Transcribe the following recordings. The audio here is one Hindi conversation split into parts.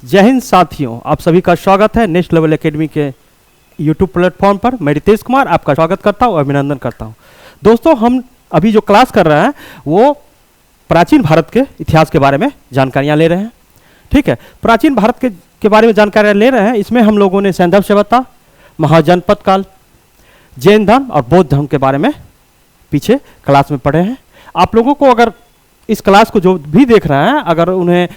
जय हिंद साथियों, आप सभी का स्वागत है नेक्स्ट लेवल एकेडमी के यूट्यूब प्लेटफॉर्म पर। मैं रितेश कुमार आपका स्वागत करता हूं, अभिनंदन करता हूं। दोस्तों, हम अभी जो क्लास कर रहे हैं वो प्राचीन भारत के इतिहास के बारे में जानकारियां ले रहे हैं। ठीक है, प्राचीन भारत के बारे में जानकारियां ले रहे हैं। इसमें हम लोगों ने सैंधव सभ्यता, महाजनपद काल, जैन धर्म और बौद्ध धर्म के बारे में पीछे क्लास में पढ़े हैं। आप लोगों को अगर इस क्लास को जो भी देख रहे हैं, अगर उन्हें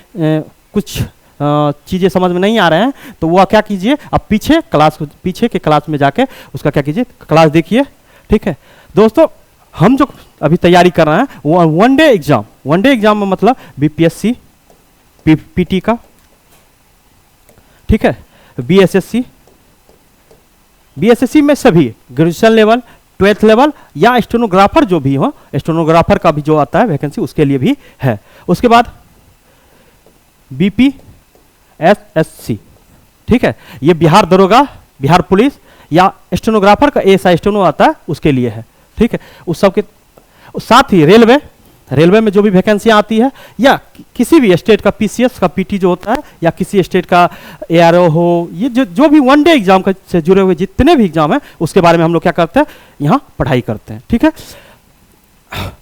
कुछ चीज़ें समझ में नहीं आ रहे हैं तो वह क्या कीजिए, आप पीछे के क्लास में जाके उसका क्या कीजिए, क्लास देखिए। ठीक है दोस्तों, हम जो अभी तैयारी कर रहे हैं वो वन डे एग्जाम में मतलब बीपीएससी, पीटी का, ठीक है, बीएसएससी में सभी ग्रेजुएशन लेवल, 12th लेवल या स्टेनोग्राफर जो भी हो, स्टेनोग्राफर का भी जो आता है वैकेंसी उसके लिए भी है। उसके बाद बीपीएसएससी, ठीक है, ये बिहार दरोगा, बिहार पुलिस या स्टेनोग्राफर का एएसआई स्टेनो आता है उसके लिए है। ठीक है, उस सब के साथ ही रेलवे में जो भी वैकेंसियां आती है या किसी भी स्टेट का पीसीएस का पीटी जो होता है या किसी स्टेट का एआरओ हो, ये जो भी वन डे एग्जाम से जुड़े हुए जितने भी एग्जाम हैं उसके बारे में हम लोग क्या करते हैं, यहाँ पढ़ाई करते हैं। ठीक है,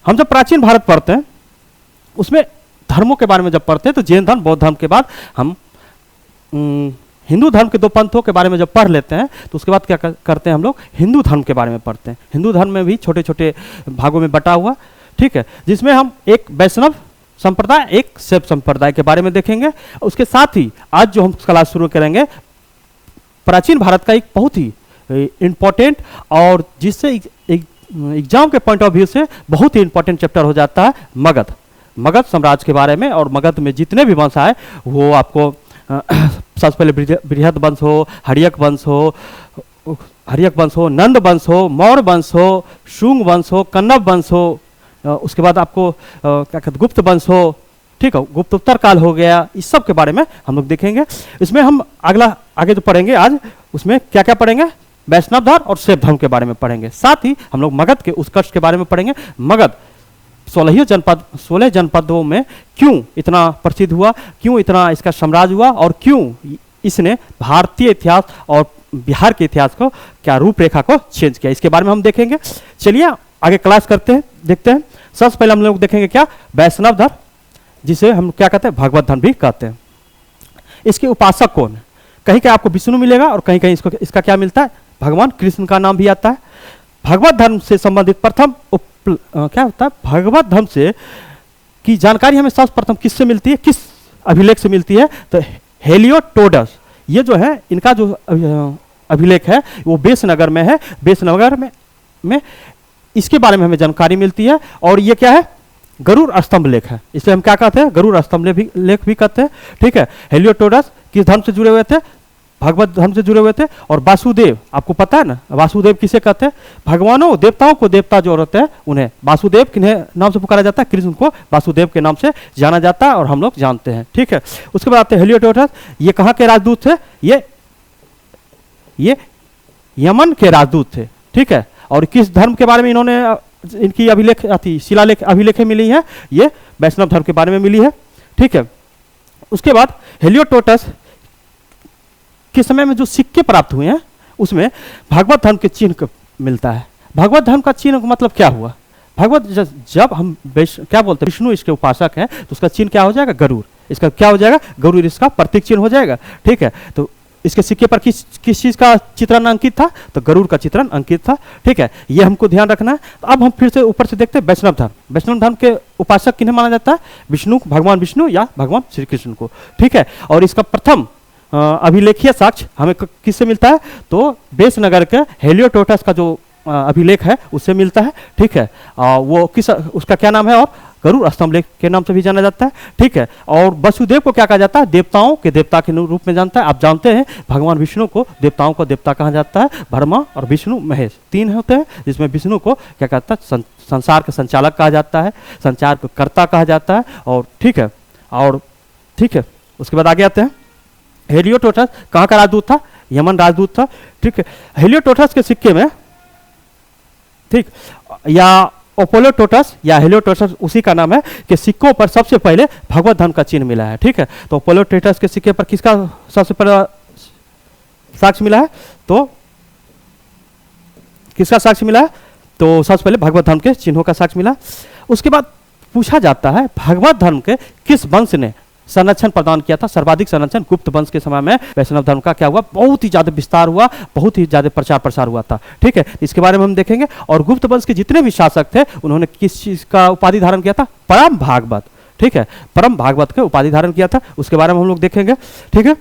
हम जब प्राचीन भारत पढ़ते हैं उसमें धर्मों के बारे में जब पढ़ते हैं तो जैन धर्म, बौद्ध धर्म के बाद हम हिंदू धर्म के दो पंथों के बारे में जब पढ़ लेते हैं तो उसके बाद क्या करते हैं, हम लोग हिंदू धर्म के बारे में पढ़ते हैं। हिंदू धर्म में भी छोटे छोटे भागों में बटा हुआ, ठीक है, जिसमें हम एक वैष्णव संप्रदाय, एक शैव संप्रदाय के बारे में देखेंगे। उसके साथ ही आज जो हम क्लास शुरू करेंगे प्राचीन भारत का एक बहुत ही इंपॉर्टेंट और जिससे एग्जाम के पॉइंट ऑफ व्यू से बहुत ही इंपॉर्टेंट चैप्टर हो जाता है मगध साम्राज्य के बारे में। और मगध में जितने भी वंश आए वो आपको सबसे पहले बृहद वंश हो, हर्यक वंश हो, नंद वंश हो, मौर्य वंश हो, शुंग वंश हो, कन्नव वंश हो, उसके बाद आपको क्या कहते गुप्त वंश हो, ठीक है, गुप्तोत्तर काल हो गया, इस सब के बारे में हम लोग देखेंगे। इसमें हम आगे जो पढ़ेंगे आज उसमें क्या क्या पढ़ेंगे, वैष्णव धर्म और शैव धर्म के बारे में पढ़ेंगे। साथ ही हम लोग मगध के उत्कर्ष के बारे में पढ़ेंगे। मगध 16 जनपदों में क्यों इतना प्रसिद्ध हुआ, क्यों इतना इसका साम्राज्य हुआ और क्यों इसने भारतीय इतिहास और बिहार के इतिहास को क्या रूपरेखा को चेंज किया, इसके बारे में हम देखेंगे। चलिए आगे क्लास करते हैं, देखते हैं। सबसे पहले हम लोग देखेंगे क्या, वैष्णव धर्म, जिसे हम क्या कहते हैं, भगवत धर्म भी कहते हैं। इसके उपासक कौन है, कहीं कहीं आपको विष्णु मिलेगा और कहीं कहीं इसका क्या मिलता है, भगवान कृष्ण का नाम भी आता है। भगवत धर्म से संबंधित प्रथम क्या होता है, भगवत धर्म से की जानकारी हमें सर्वप्रथम किससे मिलती है, किस अभिलेख से मिलती है, तो हेलियोडोटस, ये जो है इनका जो अभिलेख है वो बेसनगर में है। बेसनगर में इसके बारे में हमें जानकारी मिलती है। और ये क्या है, गरुड़ स्तंभ लेख है, इसे हम क्या कहते हैं, गरुड़ स्तंभ लेख भी कहते हैं। ठीक है, हेलियोडोटस किस धर्म से जुड़े हुए थे, भगवत धर्म से जुड़े हुए थे। और वासुदेव, आपको पता है ना वासुदेव किसे कहते हैं, भगवानों देवताओं को देवता जो रहते हैं उन्हें वासुदेव किन्हें नाम से पुकारा जाता है, कृष्ण को वासुदेव के नाम से जाना जाता है और हम लोग जानते हैं। ठीक है, उसके बाद आते हैं हेलियोडोटस, ये कहाँ के राजदूत थे, ये यमन के राजदूत थे। ठीक है, और किस धर्म के बारे में इन्होंने इनकी शिलालेख अभिलेखें मिली है, ये वैष्णव धर्म के बारे में मिली है। ठीक है, उसके बाद हेलियोडोटस के समय में जो सिक्के प्राप्त हुए हैं उसमें भगवत धर्म के चिन्ह मिलता है। भगवत धर्म का चिन्ह का मतलब क्या हुआ, भगवत जब हम क्या बोलते हैं, विष्णु इसके उपासक है तो उसका चिन्ह क्या हो जाएगा, गरुड़, इसका क्या हो जाएगा, गरुड़ इसका प्रतीक चिन्ह हो जाएगा। ठीक है, तो इसके सिक्के पर किस चीज का चित्रण अंकित था, तो गरुड़ का चित्रण अंकित था। ठीक है, ये हमको ध्यान रखना है। तो अब हम फिर से ऊपर से देखते हैं वैष्णव धर्म। वैष्णव धर्म के उपासक किन्हें माना जाता है, विष्णु, भगवान विष्णु या भगवान श्री कृष्ण को। ठीक है, और इसका प्रथम अभिलेखीय साक्ष्य हमें किससे मिलता है, तो बेसनगर के हेलियोडोटस का जो अभिलेख है उससे मिलता है। ठीक है, वो उसका क्या नाम है, और गरुड़ स्तंभ लेख के नाम से भी जाना जाता है। ठीक है, और वसुदेव को क्या कहा जाता है, देवताओं के देवता के रूप में जानता है। आप जानते हैं भगवान विष्णु को देवताओं का देवता कहा जाता है, ब्रह्मा और विष्णु महेश 3 होते हैं, जिसमें विष्णु को क्या कहता है, संसार का संचालक कहा जाता है, संचार को कर्ता कहा जाता है। और ठीक है, उसके बाद आगे आते हैं, हेलियोडोटस कहाँ का राजदूत था, यमन राजदूत था। ठीक है, हेलियोडोटस के सिक्के में, ठीक, या ओपोलोटोटस या हेलियोटोटस उसी का नाम है कि सिक्कों पर सबसे पहले भगवत धर्म का चिन्ह मिला है। ठीक है, तो ओपोलोटोटस के सिक्के पर किसका सबसे पहले साक्ष्य मिला है? तो किसका साक्ष्य मिला है? तो सबसे पहले भगवत धर्म के चिन्हों का साक्ष्य मिला। उसके बाद पूछा जाता है भगवत धर्म के किस वंश ने संरक्षण प्रदान किया था? सर्वाधिक संरक्षण गुप्त वंश के समय में वैष्णव धर्म का क्या हुआ? बहुत ही ज्यादा विस्तार हुआ, बहुत ही ज्यादा प्रचार प्रसार हुआ था। ठीक है, इसके बारे में हम देखेंगे। और गुप्त वंश के जितने भी शासक थे उन्होंने किस चीज का उपाधि धारण किया था? परम भागवत। ठीक है, परम भागवत के उपाधि धारण किया था, उसके बारे में हम लोग देखेंगे। ठीक है,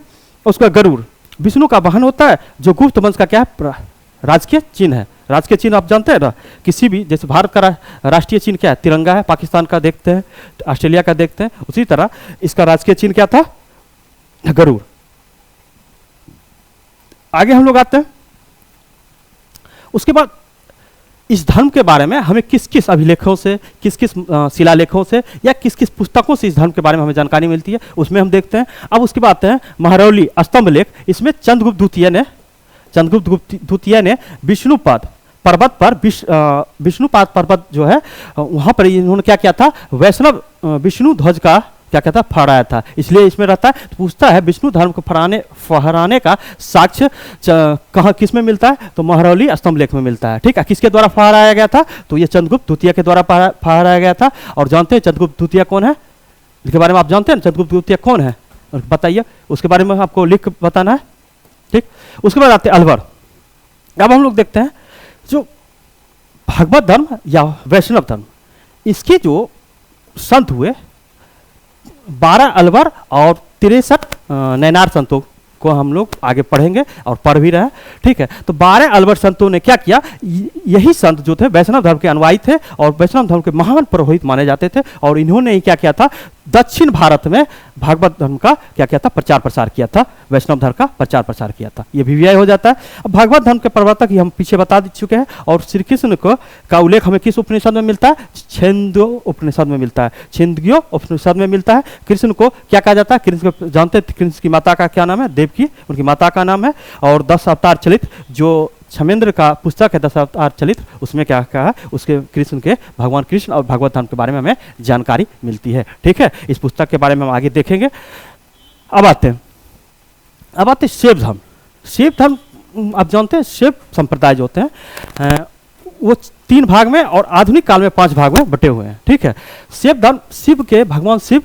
उसका गरुड़ विष्णु का वाहन होता है, जो गुप्त वंश का क्या है? राजकीय चिन्ह है। राजकीय चिन्ह आप जानते हैं ना, किसी भी जैसे भारत का राष्ट्रीय चिन्ह क्या है? तिरंगा है, पाकिस्तान का देखते हैं, ऑस्ट्रेलिया का देखते हैं, उसी तरह इसका राजकीय चिन्ह क्या था? गरुड़। आगे हम लोग आते हैं। उसके बाद इस धर्म के बारे में हमें किस किस अभिलेखों से, किस किस शिलालेखों से या किस किस पुस्तकों से इस धर्म के बारे में हमें जानकारी मिलती है, उसमें हम देखते हैं। अब उसके बाद आते हैं महरौली स्तंभ लेख। इसमें चंद्रगुप्त द्वितीय ने विष्णुपाद पर्वत पर विष्णुपाद पर्वत जो है वहां पर इन्होंने क्या किया था? वैष्णव विष्णु ध्वज का क्या कहता है? फहराया था। इसलिए इसमें रहता है, तो पूछता है विष्णु धर्म को फहराने का साक्ष्य कहाँ किस में मिलता है? तो महरौली स्तंभ लेख में मिलता है। ठीक है, किसके द्वारा फहराया गया था? तो ये चंद्रगुप्त द्वितीय के द्वारा फहराया गया था। और जानते हैं चंद्रगुप्त द्वितीय कौन है? इसके बारे में आप जानते हैं चंद्रगुप्त द्वितीय कौन है? बताइए, उसके बारे में आपको लिख बताना है। ठीक, उसके बाद आते हैं अलवर। अब हम लोग देखते हैं जो भगवत धर्म या वैष्णव धर्म, इसके जो संत हुए 12 अलवर और 63 नैनार संतों को हम लोग आगे पढ़ेंगे और पढ़ भी रहे। ठीक है, तो 12 अलवर संतों ने क्या किया? यही संत जो थे वैष्णव धर्म के अनुयायी थे और वैष्णव धर्म के महान पुरोहित माने जाते थे। और इन्होंने ही क्या किया था? दक्षिण भारत में भागवत धर्म का क्या किया था? प्रचार प्रसार किया था, वैष्णव धर्म का प्रचार प्रसार किया था। ये भी व्यय हो जाता है। अब भागवत धर्म के प्रवर्तक ही हम पीछे बता चुके हैं। और श्री कृष्ण को का उल्लेख हमें किस उपनिषद में मिलता है? छेंदो उपनिषद में मिलता है, छेंदोग्यो उपनिषद में मिलता है। कृष्ण को क्या कहा जाता है? कृष्ण को जानते हैं, कृष्ण की माता का क्या नाम है? देवकी उनकी माता का नाम है। और 10 अवतार चलित जो क्षमेंद्र का पुस्तक है 10 अवतार चलित, उसमें क्या कहा है? उसके कृष्ण के भगवान कृष्ण और भगवत धर्म के बारे में हमें जानकारी मिलती है। ठीक है, इस पुस्तक के बारे में हम आगे देखेंगे। अब आते हैं शैव धर्म। शैव धर्म आप जानते हैं, शैव संप्रदाय जो होते हैं वो 3 भाग में और आधुनिक काल में 5 भाग में बटे हुए हैं। ठीक है, शैव धर्म शिव के भगवान शिव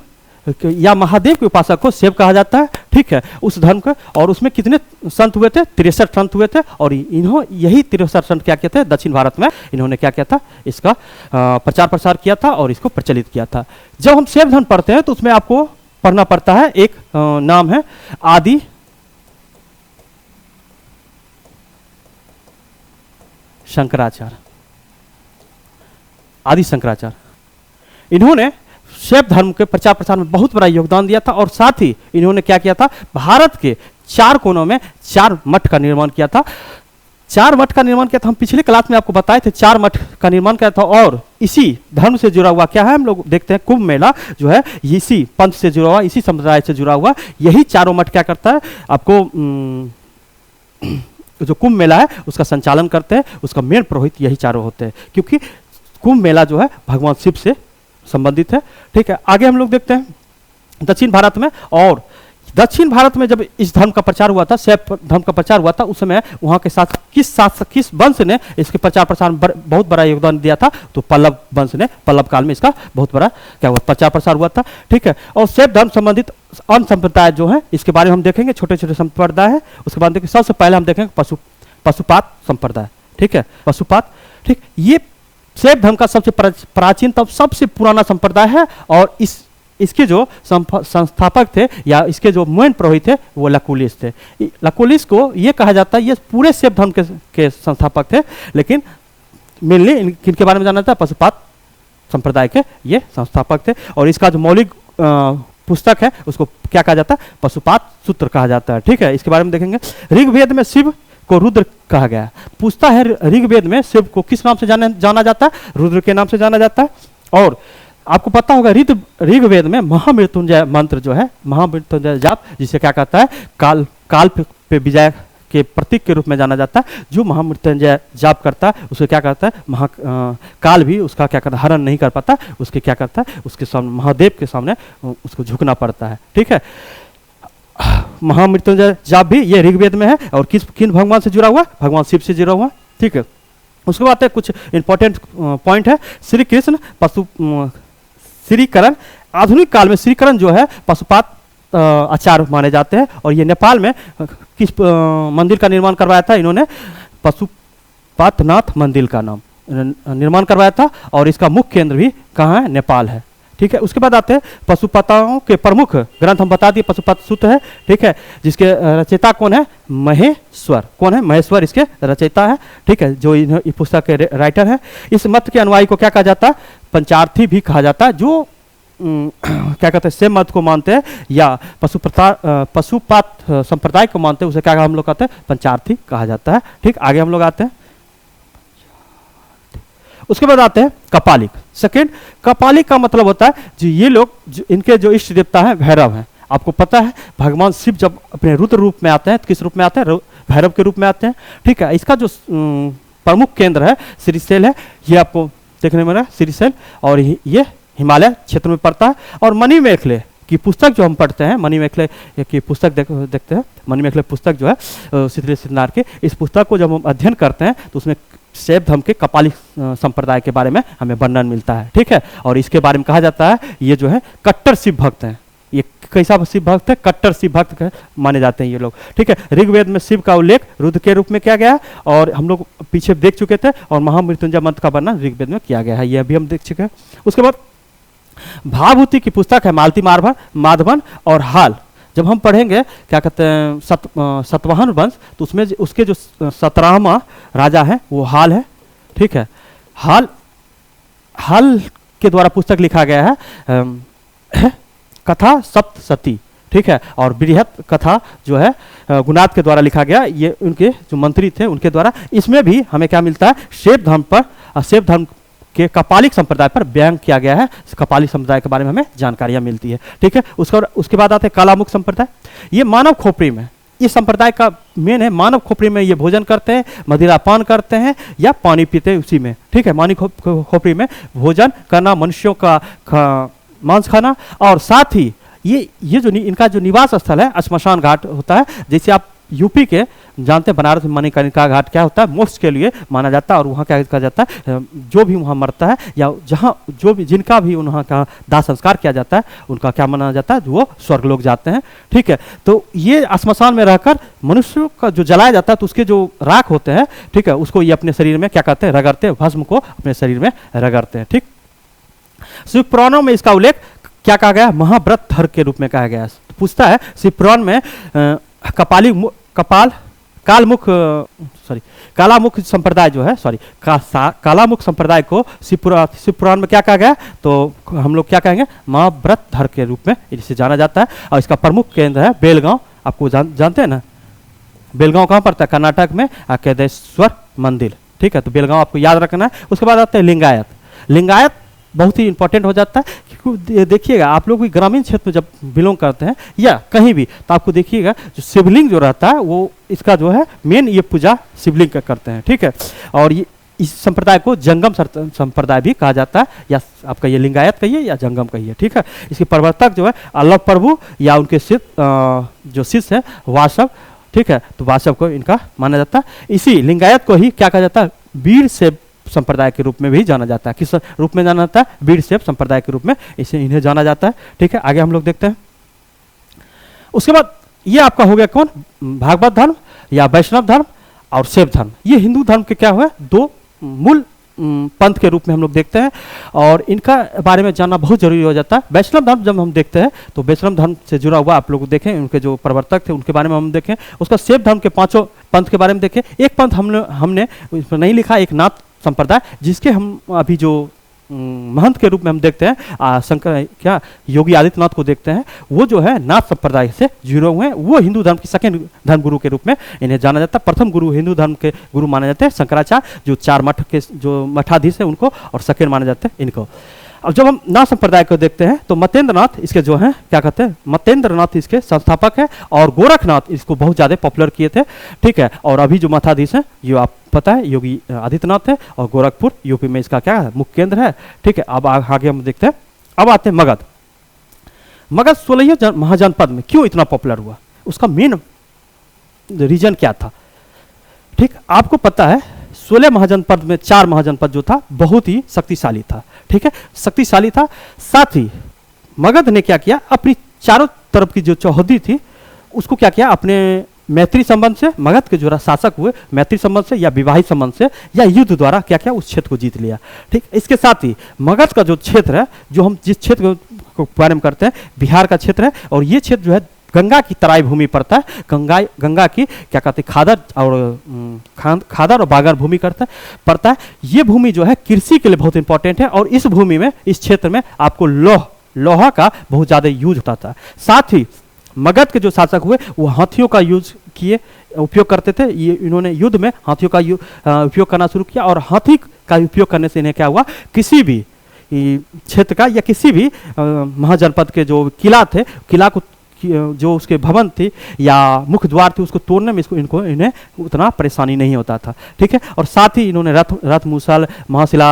या महादेव के उपासक को शैव कहा जाता है। ठीक है, उस धर्म का। और उसमें कितने संत हुए थे? 63 संत हुए थे। और यही 63 संत क्या किए थे? दक्षिण भारत में इन्होंने क्या किया था? इसका प्रचार प्रसार किया था और इसको प्रचलित किया था। जब हम शैव धर्म पढ़ते हैं तो उसमें आपको पढ़ना पड़ता है, एक नाम है आदि शंकराचार्य। आदि शंकराचार्य इन्होंने शैव धर्म के प्रचार प्रसार में बहुत बड़ा योगदान दिया था। और साथ ही इन्होंने क्या किया था? भारत के 4 कोनों में 4 मठ का निर्माण किया था। 4 मठ का निर्माण किया था। हम पिछले क्लास में आपको बताए थे 4 मठ का निर्माण किया था। और इसी धर्म से जुड़ा हुआ क्या है? हम लोग देखते हैं कुंभ मेला जो है इसी पंथ से जुड़ा हुआ, इसी संप्रदाय से जुड़ा हुआ। यही चारों मठ क्या करता है? आपको जो कुंभ मेला है उसका संचालन करते हैं, उसका मेन पुरोहित यही चारों होते हैं, क्योंकि कुंभ मेला जो है भगवान शिव से संबंधित है। ठीक है, आगे हम लोग देखते हैं दक्षिण भारत में। और दक्षिण भारत में जब इस धर्म का प्रचार हुआ था, शैव धर्म का प्रचार हुआ था, उस समय वहां के साथ किस वंश ने इसके प्रचार प्रसार में बहुत बड़ा योगदान दिया था? तो पल्लव वंश ने, पल्लव काल में इसका बहुत बड़ा क्या हुआ? प्रचार प्रसार हुआ था। ठीक है, और शैव धर्म संबंधित अन्य संप्रदाय जो है इसके बारे में हम देखेंगे, छोटे छोटे संप्रदाय है। उसके बाद देखिए सबसे पहले हम देखेंगे पशुपात संप्रदाय। ठीक है, पशुपात। ठीक, ये शैव धर्म का सबसे प्राचीन तब सबसे पुराना संप्रदाय है। और इसके जो संस्थापक थे या इसके जो मेन पुरोहित थे वो लकुलिस थे। लकुलिस को ये कहा जाता है ये पूरे शैव धर्म के संस्थापक थे, लेकिन मेनली किनके बारे में जाना था? पशुपात संप्रदाय के ये संस्थापक थे। और इसका जो मौलिक पुस्तक है उसको क्या कहा जाता है? पशुपात सूत्र कहा जाता है। ठीक है, इसके बारे में देखेंगे। ऋग्वेद में शिव को रुद्र कहा गया। पूछता है ऋग्वेद में शिव को किस नाम से जाना जाता है? रुद्र के नाम से जाना जाता है। और आपको पता होगा ऋग्वेद में महामृत्युंजय मंत्र जो है, महामृत्युंजय जाप, जिसे क्या कहता है? काल पे विजय के प्रतीक के रूप में जाना जाता है। जो महामृत्युंजय जाप करता है उसे क्या करता है, काल भी उसका क्या करता है, हरण नहीं कर पाता, उसके क्या करता है, उसके सामने महादेव के सामने उसको झुकना पड़ता है। ठीक है, महामृत्युंजय जाप भी ये ऋग्वेद में है और किन भगवान से जुड़ा हुआ, भगवान शिव से जुड़ा हुआ। ठीक है, उसके बाद कुछ इंपॉर्टेंट पॉइंट है। श्री कृष्ण श्रीकरण, आधुनिक काल में श्रीकरण जो है पशुपात आचार माने जाते हैं और ये नेपाल में किस मंदिर का निर्माण करवाया था इन्होंने, पशुपातनाथ मंदिर का नाम निर्माण करवाया था और इसका मुख्य केंद्र भी कहाँ है, नेपाल है। ठीक है, उसके बाद आते हैं पशुपताओं के प्रमुख ग्रंथ हम बता दिए, पशुपत सूत्र है। ठीक है, जिसके रचयिता कौन है, महेश्वर। कौन है, महेश्वर इसके रचयिता है। ठीक है, जो इस पुस्तक के राइटर है। इस मत के अनुयायी को क्या कहा जाता है, पंचार्थी भी कहा जाता है। जो क्या कहते हैं, सेम मत को मानते हैं या पशुपात संप्रदाय को मानते हैं, उसे क्या हम लोग कहते हैं, पंचार्थी कहा जाता है। ठीक, आगे हम लोग आते हैं। उसके बाद आते हैं कपालिक। सेकेंड, कपालिक का मतलब होता है जो ये लोग इनके जो इष्ट देवता हैं भैरव हैं। आपको पता है भगवान शिव जब अपने रुद्र रूप में आते हैं, किस रूप में आते हैं, भैरव के रूप में आते हैं। ठीक है, इसका जो प्रमुख केंद्र है श्रीशैल है, ये आपको देखने में श्रीशैल, और ये हिमालय क्षेत्र में पड़ता है। और मणिमेखले की पुस्तक जो हम पढ़ते हैं, मणिमेखले की पुस्तक देखते हैं, मणिमेखले पुस्तक जो है शीतलेश सिद्धनाथ की, इस पुस्तक को जब हम अध्ययन करते हैं तो उसमें शैव धर्म के कपालिक संप्रदाय के बारे में हमें वर्णन मिलता है। ठीक है, और इसके बारे में कहा जाता है ये जो है कट्टर शिव भक्त हैं। ये कैसा शिव भक्त है, कट्टर शिव भक्त माने जाते हैं ये लोग। ठीक है, ऋग्वेद में शिव का उल्लेख रुद्र के रूप में किया गया है और हम लोग पीछे देख चुके थे, और महामृत्युंजय मंत्र का वर्णन ऋग्वेद में किया गया है, यह भी हम देख चुके हैं। उसके बाद भाभूति की पुस्तक है मालती माधवन और हाल। जब हम पढ़ेंगे क्या कहते हैं सतवाहन वंश, तो उसमें उसके जो 17वां राजा है वो हाल है। ठीक है, हाल के द्वारा पुस्तक लिखा गया है कथा सप्तशती। ठीक है, और बृहत कथा जो है गुणात के द्वारा लिखा गया, ये उनके जो मंत्री थे उनके द्वारा। इसमें भी हमें क्या मिलता है, शैव धर्म पर, शैव धर्म के कपालिक संप्रदाय पर बयान किया गया है। कपालिक संप्रदाय के बारे में हमें जानकारियां मिलती है। ठीक है, उसके बाद आते हैं कालामुख संप्रदाय। ये मानव खोपड़ी में, इस संप्रदाय का मेन है मानव खोपड़ी में ये भोजन करते हैं, मदिरा पान करते हैं या पानी पीते हैं उसी में। ठीक है, मानव खोपड़ी में भोजन करना, मनुष्यों का मांस खाना, और साथ ही ये जो इनका जो निवास स्थल है श्मशान घाट होता है। जैसे आप यूपी के जानते हैं बनारस में मणिकर्णिका घाट क्या होता है, मोक्ष के लिए माना जाता है, और वहाँ क्या कहा जाता है, जो भी वहाँ मरता है या जहाँ जो भी जिनका भी वहाँ का दाह संस्कार किया जाता है उनका क्या माना जाता है, वो स्वर्ग लोग जाते हैं। ठीक है, तो ये श्मशान में रहकर मनुष्य का जो जलाया जाता है तो उसके जो राख होते हैं, ठीक है, उसको ये अपने शरीर में क्या करते हैं, रगड़ते हैं, भस्म को अपने शरीर में रगड़ते हैं। ठीक, शिव पुराणों में इसका उल्लेख क्या कहा गया, महाव्रत धर के रूप में कहा गया है। पूछता है शिव पुराण में कालामुख संप्रदाय जो है, कालामुख संप्रदाय को शिव पुराण में क्या कहा गया, तो हम लोग क्या कहेंगे, महाव्रत धर के रूप में इसे जाना जाता है। और इसका प्रमुख केंद्र है बेलगांव। आपको जानते हैं ना, बेलगांव कहाँ पड़ता है, कर्नाटक में, केदारेश्वर मंदिर। ठीक है, तो बेलगांव आपको याद रखना है। उसके बाद आते हैं लिंगायत। लिंगायत बहुत ही इंपॉर्टेंट हो जाता है, क्योंकि देखिएगा आप लोग भी ग्रामीण क्षेत्र में जब बिलोंग करते हैं या कहीं भी, तो आपको देखिएगा जो शिवलिंग जो रहता है वो इसका जो है मेन ये पूजा शिवलिंग का करते हैं। ठीक है, और ये इस संप्रदाय को जंगम संप्रदाय भी कहा जाता है, या आपका ये लिंगायत कहिए या जंगम कहिए। ठीक है, इसके प्रवर्तक जो है अल्लाह प्रभु या उनके जो शिष्य है वासव। ठीक है, तो वासव को इनका माना जाता है। इसी लिंगायत को ही क्या कहा जाता है, वीर शैव संप्रदाय के रूप में भी जाना जाता है। किस रूप में जाना जाता है, वीर शैव संप्रदाय के रूप में इन्हें जाना जाता है। ठीक है, आगे हम लोग देखते हैं। उसके बाद ये आपका हो गया कौन, भागवत धर्म या वैष्णव धर्म और शैव धर्म। ये हिंदू धर्म के क्या हुआ, दो मूल पंथ के रूप में हम लोग देखते हैं, और इनका बारे में जानना बहुत जरूरी हो जाता है। वैष्णव धर्म जब हम देखते हैं तो वैष्णव धर्म से जुड़ा हुआ आप लोग देखें, उनके जो प्रवर्तक थे उनके बारे में हम देखें। उसका शैव धर्म के 5 पंथ के बारे में देखें। एक पंथ हमने इसमें नहीं लिखा, एक नाथ संप्रदाय, जिसके हम अभी जो महंत के रूप में हम देखते हैं शंकर क्या योगी आदित्यनाथ को देखते हैं, वो जो है नाथ संप्रदाय से जुड़े हुए हैं। वो हिंदू धर्म की सेकंड धर्म गुरु के रूप में इन्हें जाना जाता है। प्रथम गुरु हिंदू धर्म के गुरु माने जाते हैं शंकराचार्य, जो 4 मठ के जो मठाधीश है उनको, और सेकंड माने जाते हैं इनको। अब जब हम नाथ संप्रदाय को देखते हैं तो मतेंद्रनाथ इसके जो हैं क्या कहते हैं, मतेंद्रनाथ इसके संस्थापक है और गोरखनाथ इसको बहुत ज़्यादा पॉपुलर किए थे, ठीक है। और अभी जो मठाधीश हैं ये आप पता है योगी आदित्यनाथ है, और गोरखपुर यूपी में इसका क्या है मुख्य केंद्र है, ठीक है। अब आगे हम देखते हैं, अब आते हैं मगध। मगध 16 महाजनपद में क्यों इतना पॉपुलर हुआ, उसका मेन रीजन क्या था, ठीक। आपको पता है 16 महाजनपद में 4 महाजनपद जो था बहुत ही शक्तिशाली था, ठीक है, शक्तिशाली था। साथ ही मगध ने क्या किया, अपनी चारों तरफ की जो चौहदी थी उसको क्या किया, अपने मैत्री संबंध से, मगध के जो शासक हुए मैत्री संबंध से या विवाहित संबंध से या युद्ध द्वारा क्या किया, उस क्षेत्र को जीत लिया, ठीक। इसके साथ ही मगध का जो क्षेत्र है, जो हम जिस क्षेत्र को बारे में करते हैं, बिहार का क्षेत्र है, और ये क्षेत्र जो है गंगा की तराई भूमि पड़ता है, गंगा की क्या कहते हैं खादर और बागर भूमि पड़ता है। ये भूमि जो है कृषि के लिए बहुत इंपॉर्टेंट है, और इस भूमि में, इस क्षेत्र में आपको लोहा का बहुत ज़्यादा यूज होता था। साथ ही मगध के जो शासक हुए वो हाथियों का यूज किए, उपयोग करते थे। ये इन्होंने युद्ध में हाथियों का उपयोग करना शुरू किया, और हाथी का उपयोग करने से इन्हें क्या हुआ, किसी भी क्षेत्र का या किसी भी महाजनपद के जो किला थे, किला को जो उसके भवन थी या मुख्य द्वार थी उसको तोड़ने में इन्हें उतना परेशानी नहीं होता था, ठीक है। और साथ ही इन्होंने रथ मूसल, महाशिला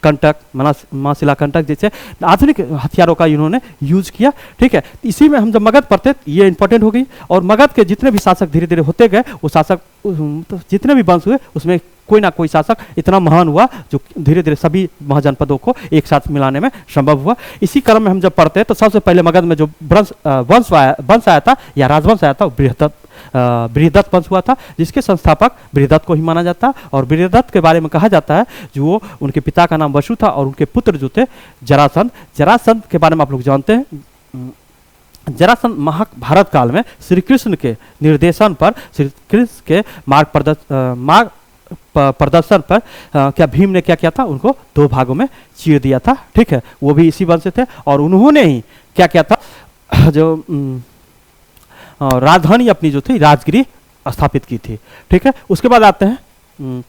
कंटक जैसे आधुनिक हथियारों का इन्होंने यूज किया, ठीक है। इसी में हम जब मगध पढ़ते ये इंपॉर्टेंट हो गई, और मगध के जितने भी शासक धीरे धीरे होते गए, वो शासक तो जितने भी वंश हुए उसमें कोई ना कोई शासक इतना महान हुआ जो धीरे धीरे सभी महाजनपदों को एक साथ मिलाने में संभव हुआ। इसी क्रम में हम जब पढ़ते हैं तो सबसे पहले मगध में जो वंश आया था या राजवंश आया था, बृहदत्त वंश हुआ था, जिसके संस्थापक बृहदत्त को ही माना जाता है। और बृहदत्त के बारे में कहा जाता है जो उनके पिता का नाम वसु था, और उनके पुत्र जो थे जरासंध के बारे में आप लोग जानते हैं। जरासंध महाभारत काल में श्री कृष्ण के निर्देशन पर, श्री कृष्ण के मार्ग प्रदर्शन पर क्या भीम ने क्या किया था, उनको 2 भागों में चीर दिया था, ठीक है। वो भी इसी वंश से थे, और उन्होंने ही क्या किया था, जो राजधानी अपनी जो थी राजगिरी स्थापित की थी, ठीक है। उसके बाद आते हैं,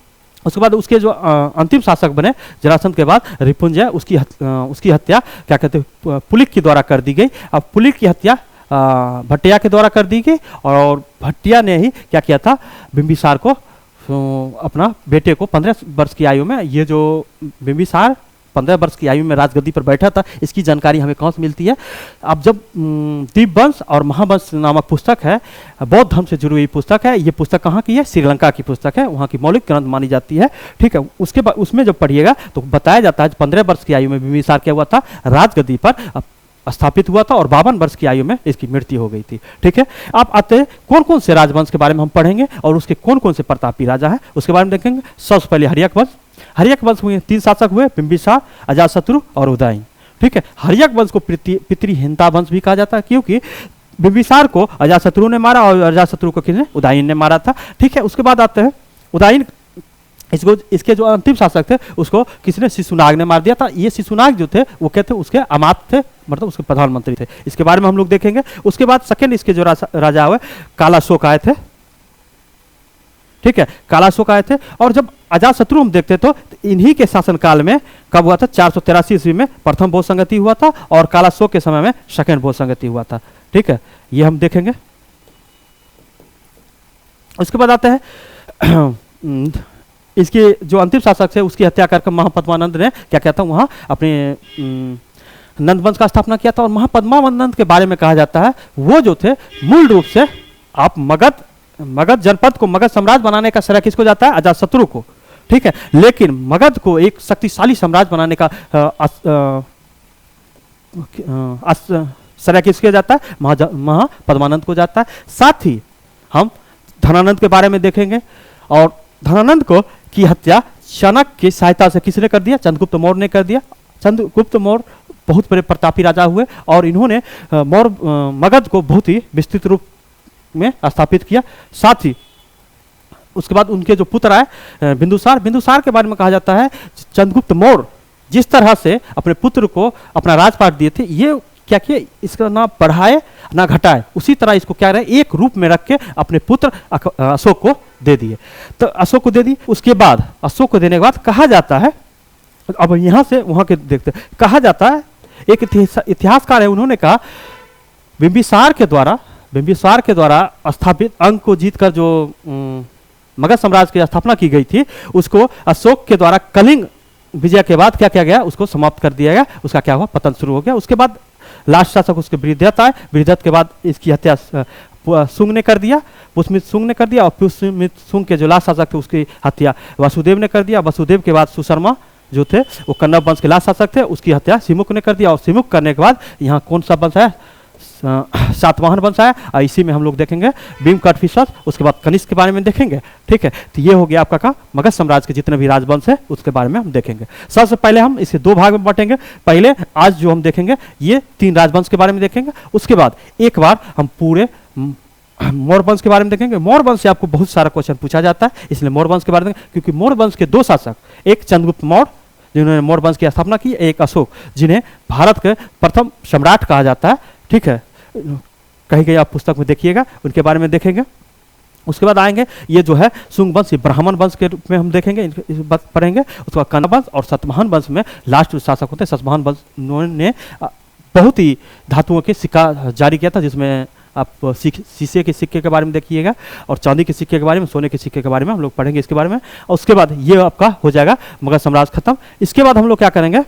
उसके बाद उसके जो अंतिम शासक बने जरासंध के बाद रिपुंजय, उसकी हत्या क्या कहते हैं पुलिक के द्वारा कर दी गई। अब पुलिक की हत्या भट्टिया के द्वारा कर दी गई, और भट्टिया ने ही क्या किया था, बिंबिसार को अपना बेटे को 15 वर्ष की आयु में, ये जो बिंबिसार 15 वर्ष की आयु में राजगद्दी पर बैठा था, इसकी जानकारी हमें कहाँ से मिलती है। अब जब दीपवंश और महावंश नामक पुस्तक है, बौद्ध धर्म से जुड़ी हुई पुस्तक है, ये पुस्तक कहाँ की है, श्रीलंका की पुस्तक है, वहाँ की मौलिक ग्रंथ मानी जाती है, ठीक है। उसके बाद उसमें जब पढ़िएगा तो बताया जाता है 15 वर्ष की आयु में बिंबिसार क्या हुआ था, राजगद्दी पर स्थापित हुआ था, और 52 वर्ष की आयु में इसकी मृत्यु हो गई थी, ठीक है। आप आते हैं कौन कौन से राजवंश के बारे में हम पढ़ेंगे और उसके कौन कौन से प्रतापी राजा है उसके बारे में देखेंगे। सबसे पहले हर्यक वंश हुए, 3 शासक हुए, बिंबिसार, अजातशत्रु और उदयन, ठीक है। हर्यक वंश को पितृहीनता वंश भी कहा जाता है, क्योंकि बिंबिसार को अजातशत्रु ने मारा और अजातशत्रु को किसने, उदयन ने मारा था, ठीक है। उसके बाद आते हैं उदयन, इसके जो अंतिम शासक थे उसको किसने, शिशुनाग ने मार दिया था। ये शिशुनाग जो थे वो क्या थे, उसके अमात्य थे, मतलब उसके प्रधानमंत्री थे। इसके बारे में हम लोग देखेंगे। उसके बाद सेकंड इसके जो राजा हुए कालाशोक आए थे, ठीक है, कालाशोक आए थे। और जब अजातशत्रु हम देखते तो इन्हीं के शासनकाल में कब हुआ था, 483 ईस्वी में प्रथम भोज संगति हुआ था, और कालाशोक के समय में सेकंड भोज संगति हुआ था, ठीक है, ये हम देखेंगे। उसके बाद आते हैं इसके जो अंतिम शासक थे उसकी हत्या करके महापद्मानंद ने क्या किया था, वहाँ अपने नंदवंश का स्थापना किया था। और महापद्मानंद के बारे में कहा जाता है वो जो थे मूल रूप से, आप मगध जनपद को मगध साम्राज्य बनाने का श्रेय किसको जाता है, अजातशत्रु को, ठीक है। लेकिन मगध को एक शक्तिशाली साम्राज्य बनाने का श्रेय किसको जाता है, महापद्मानंद को जाता है। साथ ही हम धनानंद के बारे में देखेंगे, और धनानंद को की हत्या चाणक्य की सहायता से किसने कर दिया, चंद्रगुप्त मौर्य ने कर दिया। चंद्रगुप्त मौर्य बहुत बड़े प्रतापी राजा हुए, और इन्होंने मगध को बहुत ही विस्तृत रूप में स्थापित किया। साथ ही उसके बाद उनके जो पुत्र आए बिंदुसार के बारे में कहा जाता है चंद्रगुप्त मौर्य जिस तरह से अपने पुत्र को अपना राजपाट दिए थे, ये क्या किया, इसका ना बढ़ाए ना घटाए, उसी तरह इसको क्या रहे, एक रूप में रख के अपने पुत्र अशोक को दे दिए। तो अशोक को दे दी। उसके बाद अशोक को देने के बाद कहा जाता है अब यहाँ से वहाँ के देखते हैं। कहा जाता है, एक इतिहासकार है, उन्होंने कहा बिंबिसार के द्वारा स्थापित अंक को जीतकर जो मगध साम्राज्य की स्थापना की गई थी, उसको अशोक के द्वारा कलिंग विजय के बाद क्या किया गया, उसको समाप्त कर दिया गया। उसका क्या हुआ, पतन शुरू हो गया। उसके बाद लास्ट शासक उसके बृहदत्त आए। बृहदत्त के बाद इसकी हत्या शुंग ने कर दिया, पुष्यमित्र शुंग ने कर दिया, और पुष्यमित्र शुंग के जो लास्ट शासक थे उसकी हत्या वसुदेव ने कर दिया। वसुदेव के बाद सुशर्मा जो थे वो कन्नव वंश के लास्ट शासक थे, उसकी हत्या सिमुक ने कर दिया। और सिमुक करने के बाद यहाँ कौन सा वंश आया, सातवाहन वंश आया। और इसी में हम लोग देखेंगे भीम कटफिशर, उसके बाद कनिष्क के बारे में देखेंगे। ठीक है, तो ये हो गया आपका का मगध साम्राज्य के जितने भी राजवंश है उसके बारे में हम देखेंगे। सबसे पहले हम इसे दो भाग में बांटेंगे। पहले आज जो हम देखेंगे ये 3 राजवंश के बारे में देखेंगे। उसके बाद एक बार हम पूरे मौर्य वंश के बारे में देखेंगे। मौर्य वंश से आपको बहुत सारा क्वेश्चन पूछा जाता है, इसलिए मौर्य वंश के बारे में, क्योंकि मौर्य वंश के 2 शासक, एक चंद्रगुप्त मौर्य जिन्होंने मौर्य वंश की स्थापना की, एक अशोक जिन्हें भारत के प्रथम सम्राट कहा जाता है। ठीक है, कहीं कहीं आप पुस्तक में देखिएगा, उनके बारे में देखेंगे। उसके बाद आएंगे ये जो है शुंग वंश, ब्राह्मण वंश के रूप में हम देखेंगे, पढ़ेंगे। उसके बाद कन्नव वंश और सतवाहन वंश में लास्ट शासक होते हैं सतवाहन वंश। उन्होंने बहुत ही धातुओं के सिक्का जारी किया था, जिसमें आप शीशे के सिक्के के बारे में देखिएगा, और चांदी के सिक्के के बारे में, सोने के सिक्के के बारे में हम लोग पढ़ेंगे इसके बारे में। और उसके बाद ये आपका हो जाएगा मगध साम्राज्य खत्म। इसके बाद हम लोग क्या करेंगे,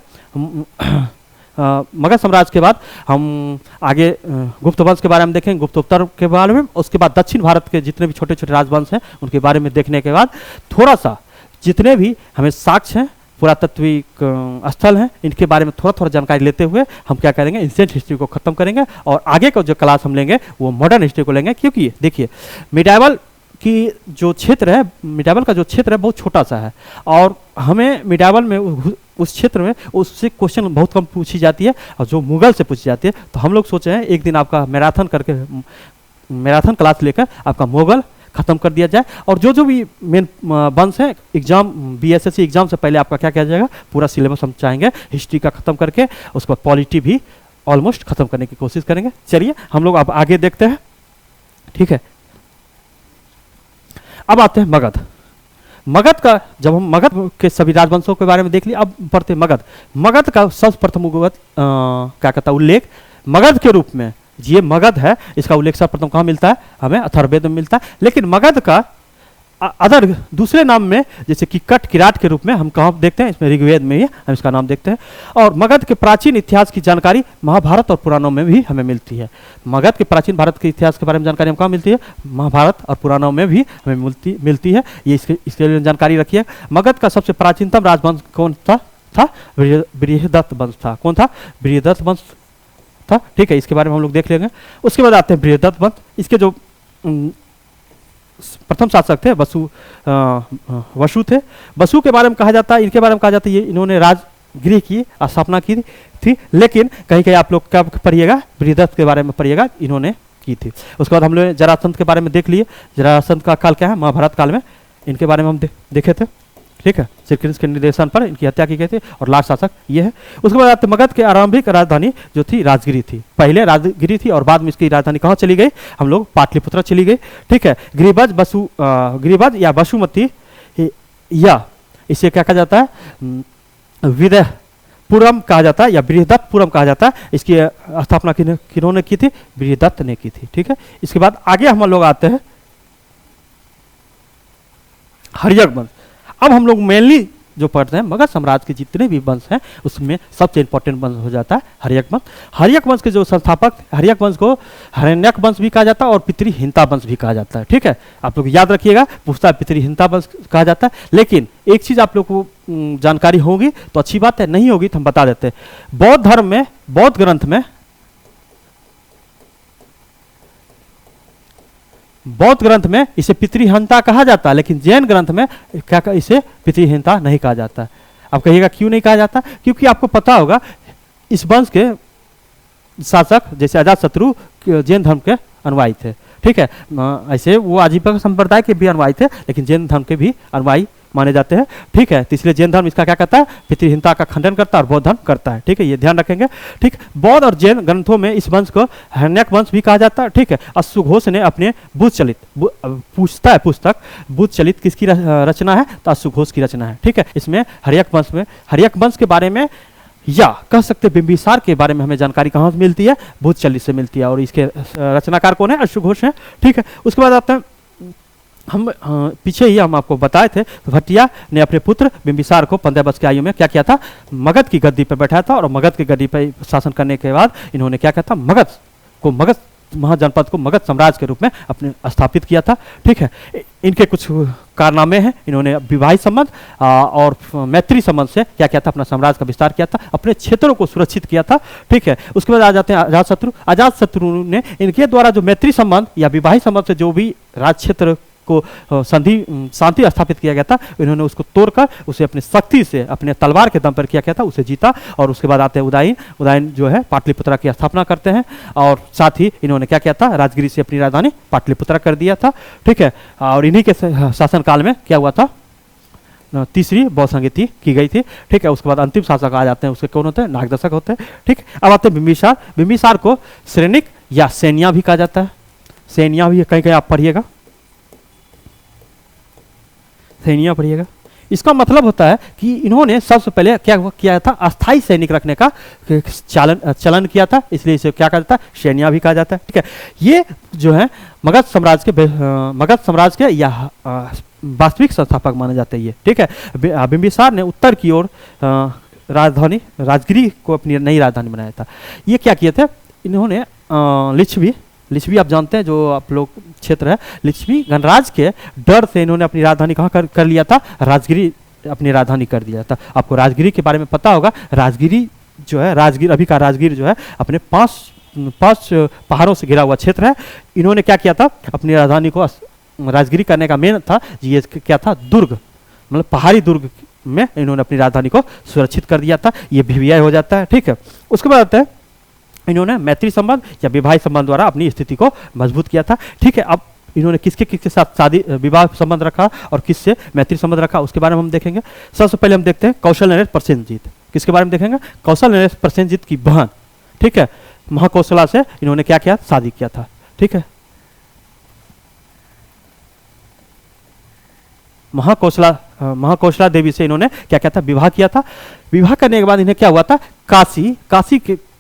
मगध साम्राज्य के बाद हम आगे गुप्त वंश के बारे में देखेंगे, गुप्तोत्तर के बारे में। उसके बाद दक्षिण भारत के जितने भी छोटे छोटे राजवंश हैं उनके बारे में देखने के बाद थोड़ा सा जितने भी हमें साक्ष्य हैं, पुरातत्विक स्थल हैं, इनके बारे में थोड़ा थोड़ा जानकारी लेते हुए हम क्या करेंगे, एंशिएंट हिस्ट्री को खत्म करेंगे। और आगे का जो क्लास हम लेंगे वो मॉडर्न हिस्ट्री को लेंगे। क्योंकि देखिए मिडाइवल की जो क्षेत्र है, मिडाइवल का जो क्षेत्र है बहुत छोटा सा है, और हमें मिडाइवल में उस क्षेत्र में उससे क्वेश्चन बहुत कम पूछी जाती है, और जो मुगल से पूछी जाती है। तो हम लोग सोचे हैं एक दिन आपका मैराथन क्लास लेकर आपका मुगल खत्म कर दिया जाए, और जो जो भी मेन वंश है एग्जाम बीएसएससी एग्जाम से पहले आपका क्या किया जाएगा, पूरा सिलेबस हम चाहेंगे हिस्ट्री का खत्म करके, उसके बाद पॉलिटी भी ऑलमोस्ट खत्म करने की कोशिश करेंगे। चलिए हम लोग अब आगे देखते हैं। ठीक है, अब आते हैं मगध। मगध का, जब हम मगध के सभी राजवंशों के बारे में देख लिया, अब बढ़ते मगध। मगध का सर्वप्रथम क्या कहता है उल्लेख मगध के रूप में, ये मगध है, इसका उल्लेख सर्वप्रथम कहाँ मिलता है, हमें अथर्ववेद में मिलता है। लेकिन मगध का अदर दूसरे नाम में, जैसे कि कट किराट के रूप में हम कहाँ देखते हैं, इसमें ऋग्वेद में ही हम इसका नाम देखते हैं। और मगध के प्राचीन इतिहास की जानकारी महाभारत और पुराणों में भी हमें मिलती है। मगध के प्राचीन भारत के इतिहास के बारे में जानकारी हम कहाँ मिलती है, महाभारत और पुराणों में भी हमें मिलती है। ये इसके लिए जानकारी रखिए। मगध का सबसे प्राचीनतम राजवंश कौन था बृहदत्त वंश था। कौन था, बृहदत्त वंश था। ठीक है, इसके बारे में हम लोग देख लेंगे। उसके बाद आते हैं बृहदत्त वंश। इसके जो प्रथम शासक थे वसु थे। वसु के बारे में कहा जाता है, इनके बारे में कहा जाता है ये इन्होंने राजगृह की स्थापना की थी। लेकिन कहीं कहीं आप लोग क्या पढ़िएगा, बृहदत्त के बारे में पढ़िएगा, इन्होंने की थी। उसके बाद हम लोग जरासंध के बारे में देख लिए। जरासंध का काल क्या है, महाभारत काल में इनके बारे में हम देखे थे। ठीक है, श्री कृष्ण के निर्देशन पर इनकी हत्या की गई थी, और लास्ट शासक ये है। उसके बाद मगध के आरंभिक राजधानी जो थी राजगिरी थी। पहले राजगिरी थी और बाद में इसकी राजधानी कहाँ चली गई, हम लोग पाटलिपुत्र चली गई। ठीक है, गिरिबज या वसुमती, या इसे क्या कहा जाता है, विदयपुरम कहा जाता है, या बृहदत्तपुरम कहा जाता है। इसकी स्थापना किन्होंने की थी, बृहदत्त ने की थी। ठीक है, इसके बाद आगे हम लोग आते हैं हर्यक वंश। अब हम लोग मेनली जो पढ़ते हैं मगध साम्राज्य के जितने भी वंश हैं उसमें सबसे इंपॉर्टेंट वंश हो जाता है हर्यक वंश। हर्यक वंश के जो संस्थापक, हर्यक वंश को हरण्यक वंश भी कहा जाता है और पितृहिंता वंश भी कहा जाता है। ठीक है, आप लोग याद रखिएगा, पूछता है पितृहिंता वंश कहा जाता है। लेकिन एक चीज आप लोग को जानकारी होगी तो अच्छी बात है, नहीं होगी तो हम बता देते हैं। बौद्ध धर्म में, बौद्ध ग्रंथ में, बौद्ध ग्रंथ में इसे पितृहिंता कहा जाता है, लेकिन जैन ग्रंथ में क्या इसे पितृहिंता नहीं कहा जाता है। आप कहिएगा क्यों नहीं कहा जाता, क्योंकि आपको पता होगा इस वंश के शासक जैसे अजातशत्रु जैन धर्म के अनुयायी थे। ठीक है, ऐसे वो आजीविका संप्रदाय के भी अनुयायी थे, लेकिन जैन धर्म के भी अनुयायी माने जाते हैं। ठीक है, तो इसलिए जैन धर्म इसका क्या कहता है, पितृहीनता का खंडन करता है और बौद्ध धर्म करता है। ठीक है, ये ध्यान रखेंगे। ठीक, बौद्ध और जैन ग्रंथों में इस वंश को हर्ण्यक वंश भी कहा जाता है। ठीक है, और सुघोष ने अपने बुद्ध चलित पूछता है पुस्तक बुद्ध चलित किसकी रचना है, तो सुघोष की रचना है। ठीक है, इसमें हर्यक वंश के बारे में या कह सकते बिंबिसार के बारे में हमें जानकारी कहाँ से मिलती है, बुद्ध चलित से मिलती है, और इसके रचनाकार कौन है, अश्वघोष हैं। ठीक है, उसके बाद आते हैं हम पीछे ही हम आपको बताए थे, भट्टिया ने अपने पुत्र बिंबिसार को 15 वर्ष की आयु में क्या किया था, मगध की गद्दी पर बैठाया था, और मगध की गद्दी पर शासन करने के बाद इन्होंने क्या किया था, मगध महाजनपद को मगध साम्राज्य के रूप में अपने स्थापित किया था। ठीक है, इनके कुछ कारनामे हैं, इन्होंने विवाहित संबंध और मैत्री संबंध से क्या किया था, अपना साम्राज्य का विस्तार किया था, अपने क्षेत्रों को सुरक्षित किया था। ठीक है, उसके बाद आ जाते हैं अजातशत्रु ने इनके द्वारा जो मैत्री संबंध या विवाहित संबंध से जो भी राज क्षेत्र को शांति स्थापित किया गया था, इन्होंने उसको तोड़कर उसे अपनी शक्ति से, अपने तलवार के दम पर किया गया था, उसे जीता। और उसके बाद आते हैं उदयन जो है पाटलिपुत्रा की स्थापना करते हैं, और साथ ही इन्होंने क्या किया था, राजगिरी से अपनी राजधानी पाटलिपुत्रा कर दिया था। ठीक है, और इन्हीं के शासनकाल में क्या हुआ था, तीसरी बौद्ध संगति की गई थी। ठीक है, उसके बाद अंतिम शासक आ जाते हैं, उसके कौन होते हैं, नागदशक होते हैं। ठीक, अब आते हैं बिंबिसार को श्रेणिक या सैनिया भी कहा जाता है। सैनिया भी कहीं कहीं आप पढ़िएगा, सैनिया पढ़िएगा। इसका मतलब होता है कि इन्होंने सबसे पहले क्या किया था, अस्थाई सैनिक रखने का चलन किया था, इसलिए इसे क्या कहा जाता है, सैनिया भी कहा जाता है। ठीक है, ये जो है मगध साम्राज्य के या वास्तविक संस्थापक माने जाते हैं ये। ठीक है, बिंबिसार ने उत्तर की ओर राजधानी राजगिरी को अपनी नई राजधानी बनाया था। ये क्या किए थे इन्होंने, लिच्छवी आप जानते हैं, जो आप लोग क्षेत्र है, लिच्छवी गणराज के डर से इन्होंने अपनी राजधानी कहाँ कर लिया था, राजगिरी अपनी राजधानी कर दिया था। आपको राजगिरी के बारे में पता होगा, राजगिरी जो है, अभी का राजगिर जो है अपने पांच पहाड़ों से घिरा हुआ क्षेत्र है। इन्होंने क्या किया था, अपनी राजधानी को राजगिरी करने का मेन था, ये क्या था, दुर्ग, मतलब पहाड़ी दुर्ग में इन्होंने अपनी राजधानी को सुरक्षित कर दिया था। ये भिविया हो जाता है। ठीक है, उसके बाद आते हैं इन्होंने मैत्री संबंध या विवाहित संबंध द्वारा अपनी स्थिति को मजबूत किया था। ठीक है, अब इन्होंने किसके साथ शादी विवाह संबंध रखा और किससे मैत्री संबंध रखा, उसके बारे में हम देखेंगे। सबसे पहले हम देखते हैं कौशल नरेश प्रसेनजीत, किसके बारे में देखेंगे, कौशल नरेश प्रसेनजीत की बहन। ठीक है, महाकौशला से इन्होंने क्या किया, शादी किया था। ठीक है, महाकौशला देवी से इन्होंने क्या किया था, विवाह किया था। विवाह करने के बाद इन्हें क्या हुआ था, काशी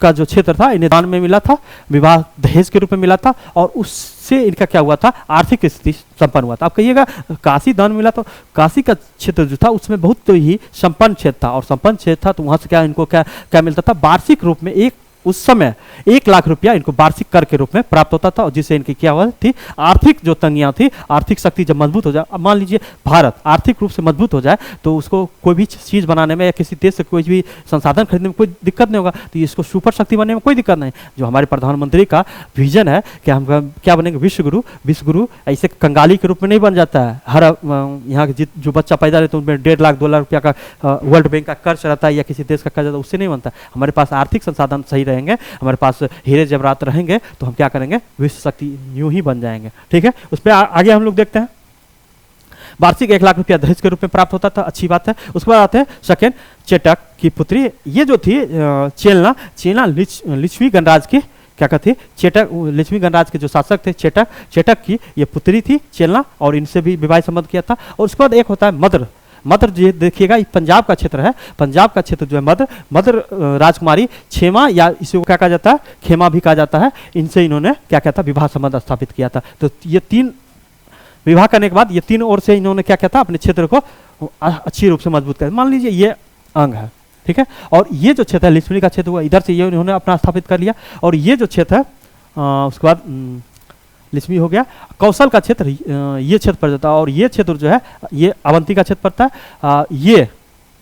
का जो क्षेत्र था इन्हें दान में मिला था, विवाह दहेज के रूप में मिला था, और उससे इनका क्या हुआ था, आर्थिक स्थिति संपन्न हुआ था। आप कहिएगा काशी दान मिला, तो काशी का क्षेत्र जो था उसमें बहुत ही संपन्न क्षेत्र था, और संपन्न क्षेत्र था तो वहां से क्या इनको क्या मिलता था, वार्षिक रूप में उस समय 1 लाख रुपया इनको वार्षिक कर के रूप में प्राप्त होता था, और जिससे इनकी क्या हुआ थी, आर्थिक जो तंगियां थी, आर्थिक शक्ति जब मजबूत हो जाए, अब मान लीजिए भारत आर्थिक रूप से मजबूत हो जाए तो उसको कोई भी चीज़ बनाने में या किसी देश से कोई भी संसाधन खरीदने में कोई दिक्कत नहीं होगा, तो इसको सुपर शक्ति बनने में कोई दिक्कत नहीं। जो हमारे प्रधानमंत्री का विजन है कि हम क्या बनेंगे, विश्व गुरु ऐसे कंगाली के रूप में नहीं बन जाता है। हर यहाँ के जो बच्चा पैदा रहता है उनमें 1.5 लाख 2 लाख रुपया का वर्ल्ड बैंक का कर्ज रहता है या किसी देश का कर्ज रहता है, उससे नहीं बनता। हमारे पास आर्थिक संसाधन सही रहेंगे, हमारे पास हीरे जवाहरात रहेंगे, तो हम क्या करेंगे, विश्व शक्ति यूं ही बन जाएंगे। ठीक है, उस पर आगे हम लोग देखते हैं। वार्षिक 1 लाख रुपया दहेज के रूप में प्राप्त होता था, अच्छी बात है। उसके बाद आते हैं सेकेंड, चेटक की पुत्री, ये जो थी चेलना लिच्छवी गणराज की क्या कहती, चेटक, लिच्छवी गणराज के जो शासक थे चेटक की ये पुत्री थी चेलना, और इनसे भी विवाह संबंध किया था। और उसके बाद एक होता है मदर जो देखिएगा, पंजाब का क्षेत्र है, पंजाब का क्षेत्र जो है मदर राजकुमारी क्षेमा, या इसी को क्या कहा जाता है, खेमा भी कहा जाता है, इनसे इन्होंने क्या किया था, विवाह संबंध स्थापित किया था। तो ये 3 विवाह करने के बाद ये 3 ओर से इन्होंने क्या किया था, अपने क्षेत्र को अच्छी रूप से मजबूत किया। मान लीजिए ये अंग है, ठीक है, और ये जो क्षेत्र है लिच्छवी का क्षेत्र हुआ, इधर से ये इन्होंने अपना स्थापित कर लिया, और ये जो क्षेत्र है उसके बाद लिच्छवी हो गया, कौशल का क्षेत्र ये क्षेत्र पड़ जाता है, और ये क्षेत्र जो है ये अवंती का क्षेत्र पड़ता है, ये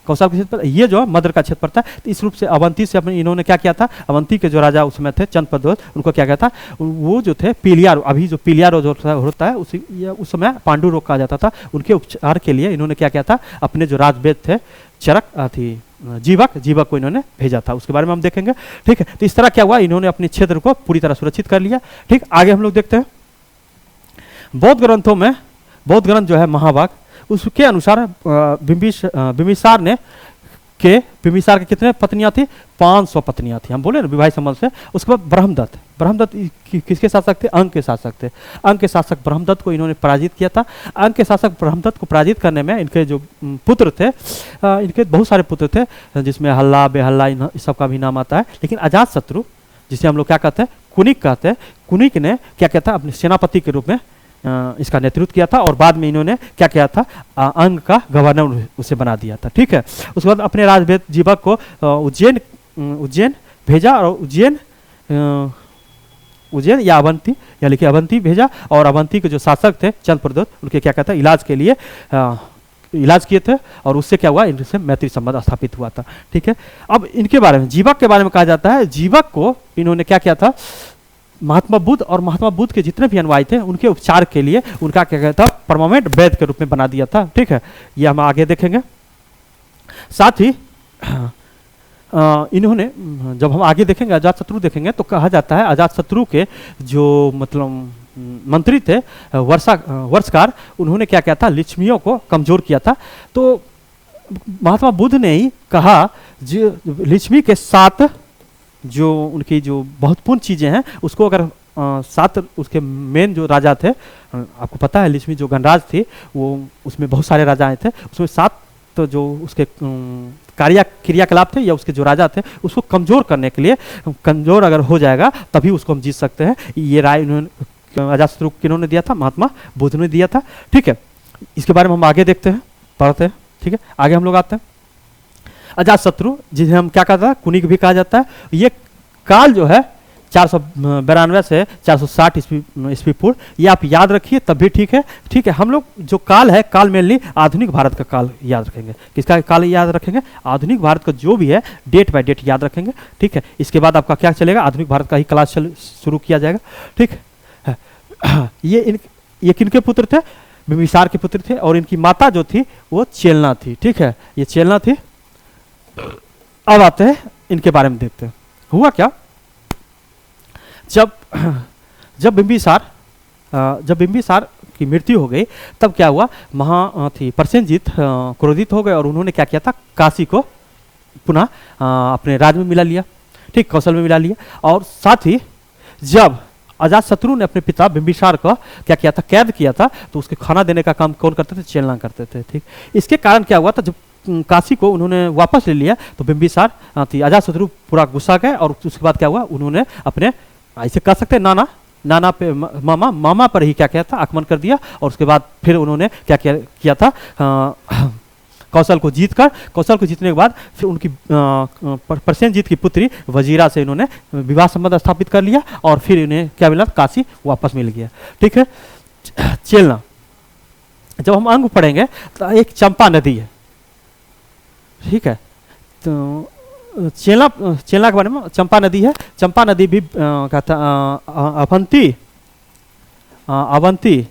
कौशल का क्षेत्र, ये जो है मदर का क्षेत्र पड़ता है। तो इस रूप से अवंती से अपने इन्होंने क्या किया था, अवंती के जो राजा उसमें थे चंद प्रदोष, उनको क्या किया था, वो जो थे पीलिया, अभी जो पीलिया रोग होता है उस समय पांडु रोग कहा जाता था, उनके उपचार के लिए इन्होंने क्या किया था, अपने जो राजवेद थे जीवक को इन्होंने भेजा था, उसके बारे में हम देखेंगे। ठीक है, तो इस तरह क्या हुआ, इन्होंने अपने क्षेत्र को पूरी तरह सुरक्षित कर लिया। ठीक, आगे हम लोग देखते हैं बौद्ध ग्रंथों में, बौद्ध ग्रंथ जो है महाभाग, उसके अनुसार बिंबिसार के कितने पत्नियां थी? 500 पत्नियां थी। हम बोले ना विवाहित संबंध से। उसके बाद ब्रह्मदत्त किसके शासक थे? अंग के शासक थे। अंग के शासक ब्रह्मदत्त को इन्होंने पराजित किया था। अंग के शासक ब्रह्मदत्त को पराजित करने में इनके जो पुत्र थे, इनके बहुत सारे पुत्र थे, जिसमें हल्ला बेहल्ला इन सब का भी नाम आता है। लेकिन अजातशत्रु, जिसे हम लोग क्या कहते हैं, कुनिक कहते हैं, कुनिक ने क्या कहता है, अपने सेनापति के रूप में इसका नेतृत्व किया था, और बाद में इन्होंने क्या किया था, अंग का गवर्नर उसे बना दिया था। ठीक है। उसके बाद अपने राजभेद जीवक को उज्जैन भेजा, और उज्जैन या अवंती, या लिखिए अवंती भेजा, और अवंती के जो शासक थे चंद्रप्रदोत, उनके क्या कहता है, इलाज के लिए इलाज किए थे, और उससे क्या हुआ, इनसे मैत्री संबंध स्थापित हुआ था। ठीक है। अब इनके बारे में, जीवक के बारे में कहा जाता है, जीवक को इन्होंने क्या किया था, महात्मा बुद्ध और महात्मा बुद्ध के जितने भी अनुयायी थे उनके उपचार के लिए उनका क्या कहता था, परमानेंट वैद्य के रूप में बना दिया था। ठीक है। ये हम आगे देखेंगे। साथ ही इन्होंने, जब हम आगे देखेंगे, अजातशत्रु देखेंगे, तो कहा जाता है अजातशत्रु के जो मतलब मंत्री थे वर्षकार, उन्होंने क्या किया था, लिच्छवियों को कमजोर किया था। तो महात्मा बुद्ध ने ही कहा, जो लिच्छवी के साथ जो उनकी जो महत्वपूर्ण चीजें हैं, उसको अगर सात उसके मेन जो राजा थे, आपको पता है लिच्छवी जो गणराज थी, वो उसमें बहुत सारे राजाएं थे, उसमें 7 तो जो उसके क्रियाकलाप थे या उसके जो राजा थे, उसको कमजोर करने के लिए, कमजोर अगर हो जाएगा तभी उसको हम जीत सकते हैं। ये राय उन्होंने अजातशत्रु किन्होंने दिया था, महात्मा बुद्ध ने दिया था। ठीक है। इसके बारे में हम आगे देखते हैं, पढ़ते हैं। ठीक है। आगे हम लोग आते हैं। अजातशत्रु, जिसे हम क्या कहता है, कुनिक भी कहा जाता है। ये काल जो है 492 से 460 ईस्वी पूर्व, ये आप याद रखिए तब भी ठीक है। ठीक है। हम लोग जो काल है, काल मेनली आधुनिक भारत का काल याद रखेंगे। किसका काल याद रखेंगे? आधुनिक भारत का जो भी है डेट बाय डेट याद रखेंगे। ठीक है। इसके बाद आपका क्या चलेगा, आधुनिक भारत का ही क्लास शुरू किया जाएगा। ठीक है। ये किनके पुत्र थे? बिंबिसार के पुत्र थे, और इनकी माता जो थी वो चेलना थी। ठीक है। ये चेलना थी। अब आते हैं इनके बारे में, देखते हैं हुआ क्या। जब बिंबिसार की मृत्यु हो गई, तब क्या हुआ, प्रसेनजीत क्रोधित हो गए, और उन्होंने क्या किया था, काशी को पुनः अपने राज्य में मिला लिया। ठीक, कौशल में मिला लिया। और साथ ही जब अजातशत्रु ने अपने पिता बिंबिसार को क्या किया था, कैद किया था, तो उसके खाना देने का काम कौन करते थे? चेलना करते थे। ठीक, इसके कारण क्या हुआ था, जब काशी को उन्होंने वापस ले लिया, तो बिंबिसार अजातशत्रु पूरा गुस्सा गए, और उसके बाद क्या हुआ, उन्होंने अपने, ऐसे कह सकते हैं, नाना पे मामा पर ही क्या किया था, आक्रमण कर दिया। और उसके बाद फिर उन्होंने क्या किया था, कौशल को जीतने के बाद फिर उनकी प्रसेनजीत की पुत्री वजीरा से इन्होंने विवाह संबंध स्थापित कर लिया, और फिर इन्हें क्या मिला, काशी वापस मिल गया। ठीक है। चेलना, जब हम अंग पढ़ेंगे तो एक चंपा नदी है। ठीक है। तो चेलना के बारे में, चंपा नदी है। चंपा नदी भी कहता अवंती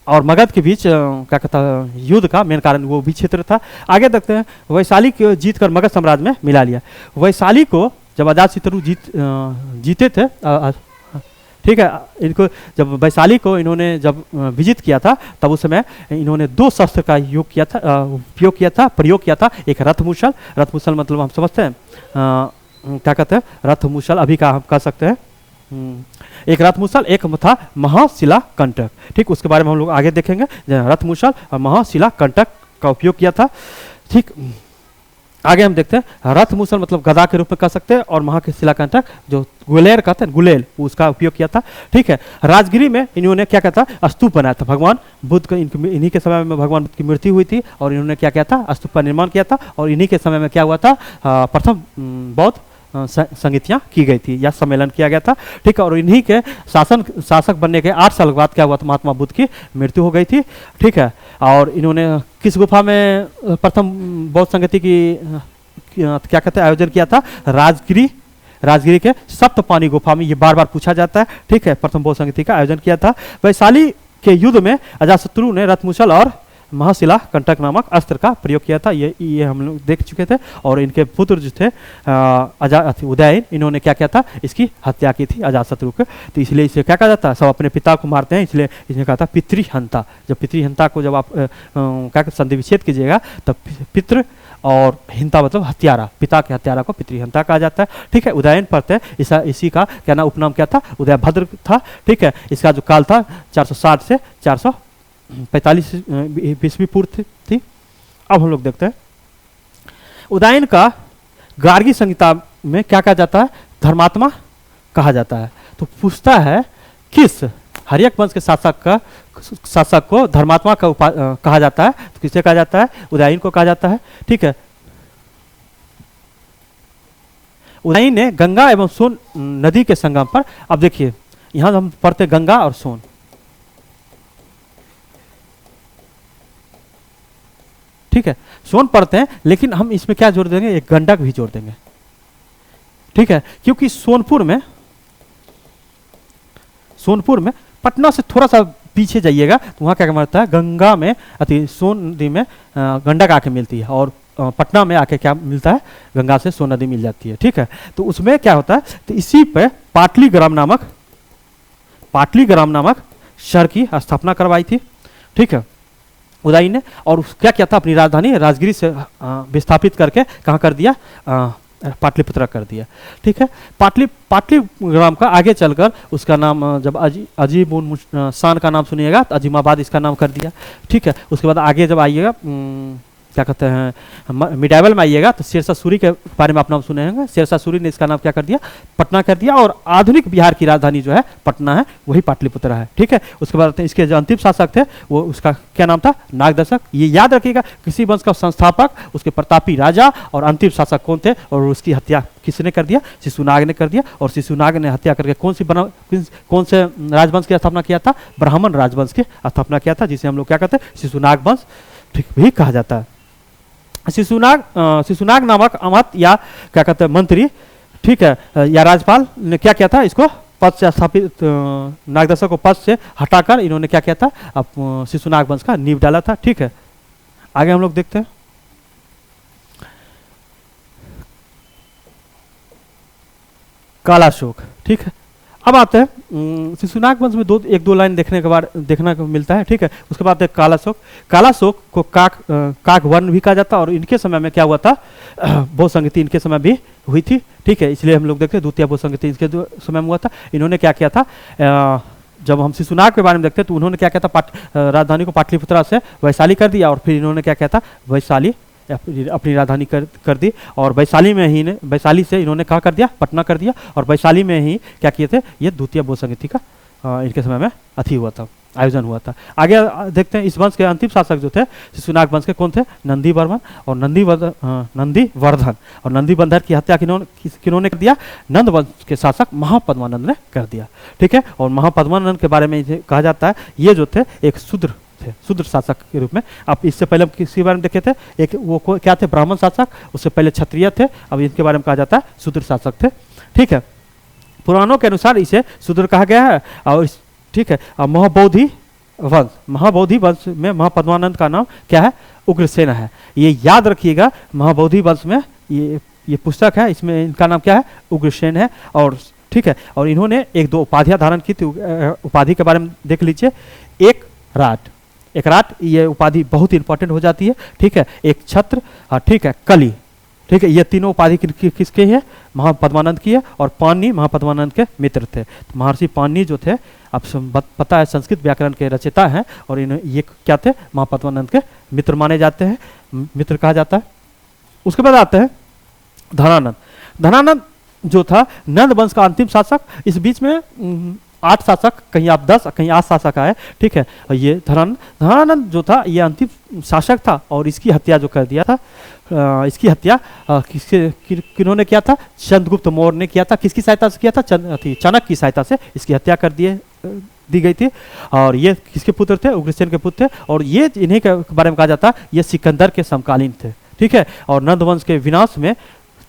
और मगध के बीच क्या कहता युद्ध का मेन कारण वो भी क्षेत्र था। आगे देखते हैं। वैशाली को जीत कर मगध साम्राज्य में मिला लिया। वैशाली को जब अजातशत्रु जीते थे, ठीक है, इनको जब वैशाली को इन्होंने जब विजित किया था, तब उस समय इन्होंने 2 शस्त्र का उपयोग किया था। एक रथमुसल मतलब हम समझते हैं क्या कहते हैं, रथमुसल अभी का हम कह सकते हैं। एक रथमुसल, एक था महाशिला कंटक। ठीक, उसके बारे में हम लोग आगे देखेंगे। रथमुसल और महाशिला कंटक का उपयोग किया था। ठीक, आगे हम देखते हैं। रथमुसल मतलब गदा के रूप में कह सकते हैं, और महाशिला कंटक जो गुलेल कहते हैं, गुलेल, उसका उपयोग किया था। ठीक है। राजगिरी में इन्होंने क्या कहता, स्तूप बनाया था। भगवान बुद्ध का, इन्हीं के समय में भगवान बुद्ध की मृत्यु हुई थी, और इन्होंने क्या किया था, स्तूप का निर्माण किया था। और इन्हीं के समय में क्या हुआ था, प्रथम बौद्ध संगीतियाँ की गई थी या सम्मेलन किया गया था। ठीक है। और इन्हीं के शासक बनने के 8 साल बाद क्या हुआ था, महात्मा बुद्ध की मृत्यु हो गई थी। ठीक है। और इन्होंने किस गुफा में प्रथम बौद्ध संगीति की क्या कहते हैं आयोजन किया था? राजगिरी के सप्तपानी गुफा में। ये बार बार पूछा जाता है। ठीक है। प्रथम बौद्ध संगीति का आयोजन किया था। वैशाली के युद्ध में अजातशत्रु ने रथमुसल और महाशिला कंटक नामक अस्त्र का प्रयोग किया था, ये हम लोग देख चुके थे। और इनके पुत्र जो थे उदयन, इन्होंने क्या किया था, इसकी हत्या की थी अजातशत्रु के। तो इसलिए इसे क्या कहा जाता है, सब अपने पिता को मारते हैं, इसलिए इसने कहा था पितृहंता। जब पितृहंता को जब आप क्या संधि विच्छेद कीजिएगा तब पितृ और हिंता मतलब हत्यारा, पिता के हत्यारा को पितृहंता कहा जाता है। ठीक है, उदयन पढ़ते हैं, इसी का क्या नाम, उपनाम क्या था, उदयभद्र था। ठीक है, इसका जो काल था 460 से 445 ईस्वी पूर्व थी। अब हम लोग देखते हैं उदयन का गार्गी संहिता में क्या कहा जाता है, धर्मात्मा कहा जाता है। तो पूछता है किस हर्यक वंश के शासक को धर्मात्मा का कहा जाता है, तो किसे कहा जाता है, उदयन को कहा जाता है। ठीक है, उदयन ने गंगा एवं सोन नदी के संगम पर, अब देखिए यहां हम पढ़ते गंगा और सोन, ठीक है, सोन पढ़ते हैं, लेकिन हम इसमें क्या जोड़ देंगे, एक गंडक भी जोड़ देंगे। ठीक है, क्योंकि सोनपुर में पटना से थोड़ा सा पीछे जाइएगा तो वहाँ क्या मिलता है, गंगा में सोन नदी में गंडक आके मिलती है, और पटना में आके क्या मिलता है, गंगा से सोन नदी मिल जाती है। ठीक है, तो उसमें क्या होता है, तो इसी पे पाटलीग्राम नामक शहर की स्थापना करवाई थी। ठीक है, उदयन ने, और क्या किया था, अपनी राजधानी राजगिरी से विस्थापित करके कहाँ कर दिया, पाटलिपुत्र कर दिया। ठीक है, पाटलीग्राम का आगे चलकर उसका नाम जब अजीब उन शान का नाम सुनिएगा तो अजीमाबाद इसका नाम कर दिया। ठीक है, उसके बाद आगे जब आइएगा क्या कहते हैं, मिडाइवल में आइएगा तो शेरशाह सूरी के बारे में आप नाम सुने होंगे। शेरशाह सूरी ने इसका नाम क्या कर दिया, पटना कर दिया, और आधुनिक बिहार की राजधानी जो है पटना है, वही पाटलिपुत्र है। ठीक है, उसके बाद इसके जो अंतिम शासक थे वो उसका क्या नाम था, नागदर्शक। ये याद रखिएगा, किसी वंश का संस्थापक, उसके प्रतापी राजा और अंतिम शासक कौन थे, और उसकी हत्या किसने कर दिया, शिशुनाग ने कर दिया। और शिशुनाग ने हत्या करके कौन से राजवंश की स्थापना किया था, ब्राह्मण राजवंश की स्थापना किया था, जिसे हम लोग क्या कहते हैं, शिशुनाग वंश ठीक भी कहा जाता है। शिशुनाग नामक अमत या क्या कहते हैं मंत्री, ठीक है, या राज्यपाल ने क्या किया था, इसको पद से स्थापित नागदर्शक को पद से हटाकर इन्होंने क्या किया था, अब शिशुनाग वंश का नींव डाला था। ठीक है, आगे हम लोग देखते हैं कालाशोक। ठीक है, अब आते हैं शिशुनाग वंश में एक दो लाइन देखने को मिलता है। ठीक है, उसके बाद है कालाशोक को काक वर्ण भी कहा जाता है, और इनके समय में क्या हुआ था, बहुसंगति इनके समय भी हुई थी। ठीक है, इसलिए हम लोग देखते हैं द्वितीय बहुसंगति इनके समय में हुआ था। इन्होंने क्या किया था, जब हम शिशुनाग के बारे में देखते हैं तो उन्होंने क्या किया था, राजधानी को पाटलिपुत्रा से वैशाली कर दिया, और फिर इन्होंने क्या किया था, वैशाली अपनी राजधानी कर दी, और वैशाली से इन्होंने कहा कर दिया, पटना कर दिया, और वैशाली में ही क्या किए थे, ये द्वितीय बहुसंगति का इनके समय में हुआ था, आयोजन हुआ था। आगे देखते हैं इस वंश के अंतिम शासक जो थे शिशुनाग वंश के कौन थे, नंदीवर्मन और नंदीवर्धन। और नंदीवर्धन की हत्या किन्होंने कर दिया, नंद वंश के शासक महापद्मानंद ने कर दिया। ठीक है, और महापद्मानंद के बारे में कहा जाता है, ये जो थे एक शूद्र शासक के रूप में। आप इससे पहले हम किसी बारे में देखे थे, एक वो क्या थे, ब्राह्मण शासक, उससे पहले क्षत्रिय थे, अब इनके बारे में कहा जाता है शूद्र शासक थे। ठीक है, पुराणों के अनुसार इसे शूद्र कहा गया है। और ठीक है, महाबोधि वंश में महापद्मानंद का नाम क्या है, उग्रसेन है। ये याद रखिएगा, महाबोधि वंश में ये पुस्तक है, इसमें इनका नाम क्या है, उग्रसेन है। और ठीक है, और इन्होंने एक दो उपाधियां धारण की थी, उपाधि के बारे में देख लीजिए। एक राट, ये उपाधि बहुत इंपॉर्टेंट हो जाती है। ठीक है, एक छत्र, ठीक है, कली, ठीक है, ये तीनों उपाधि किसके है, महापद्मानंद की है। और पाणिनि महापद्मानंद के मित्र थे। तो महर्षि पाणिनि जो थे, आप पता है संस्कृत व्याकरण के रचयिता हैं, और ये क्या थे, महापद्मानंद के मित्र माने जाते हैं, मित्र कहा जाता है। उसके बाद आते हैं धनानंद जो था नंद वंश का अंतिम शासक। इस बीच में 8 शासक, कहीं आप 10, कहीं 8 शासक आए। ठीक है, ये धनानंद जो था ये अंतिम शासक था, और इसकी हत्या जो कर दिया था, इसकी हत्या किन्होंने किया था, चंद्रगुप्त मौर्य ने किया था। किसकी सहायता से किया था, चाणक्य की सहायता से इसकी हत्या कर दी गई थी। और ये किसके पुत्र थे, उग्रसेन के पुत्र थे, और ये इन्हीं के बारे में कहा जाता है, ये सिकंदर के समकालीन थे। ठीक है, और नंद वंश के विनाश में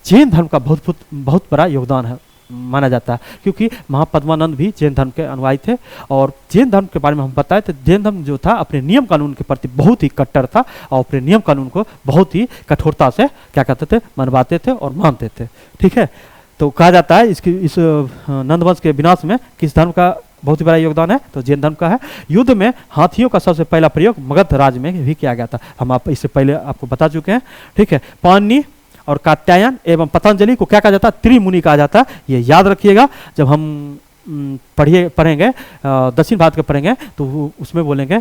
जैन धर्म का बहुत बड़ा योगदान है माना जाता है, क्योंकि महापद्मानंद भी जैन धर्म के अनुयायी थे। और जैन धर्म के बारे में हम बताएं तो जैन धर्म जो था अपने नियम कानून के प्रति बहुत ही कट्टर था और अपने नियम कानून को बहुत ही कठोरता से क्या कहते थे, मनवाते थे और मानते थे। ठीक है, तो कहा जाता है इस नंद वंश के विनाश में किस धर्म का बहुत ही बड़ा योगदान है, तो जैन धर्म का है। युद्ध में हाथियों का सबसे पहला प्रयोग मगध राज्य में भी किया गया था, हम आप इससे पहले आपको बता चुके हैं। ठीक है, पाणिनि और कात्यायन एवं पतंजलि को क्या कहा जाता है, त्रिमुनि कहा जाता है। ये याद रखिएगा, जब हम पढ़ेंगे दक्षिण भारत के पढ़ेंगे तो उसमें बोलेंगे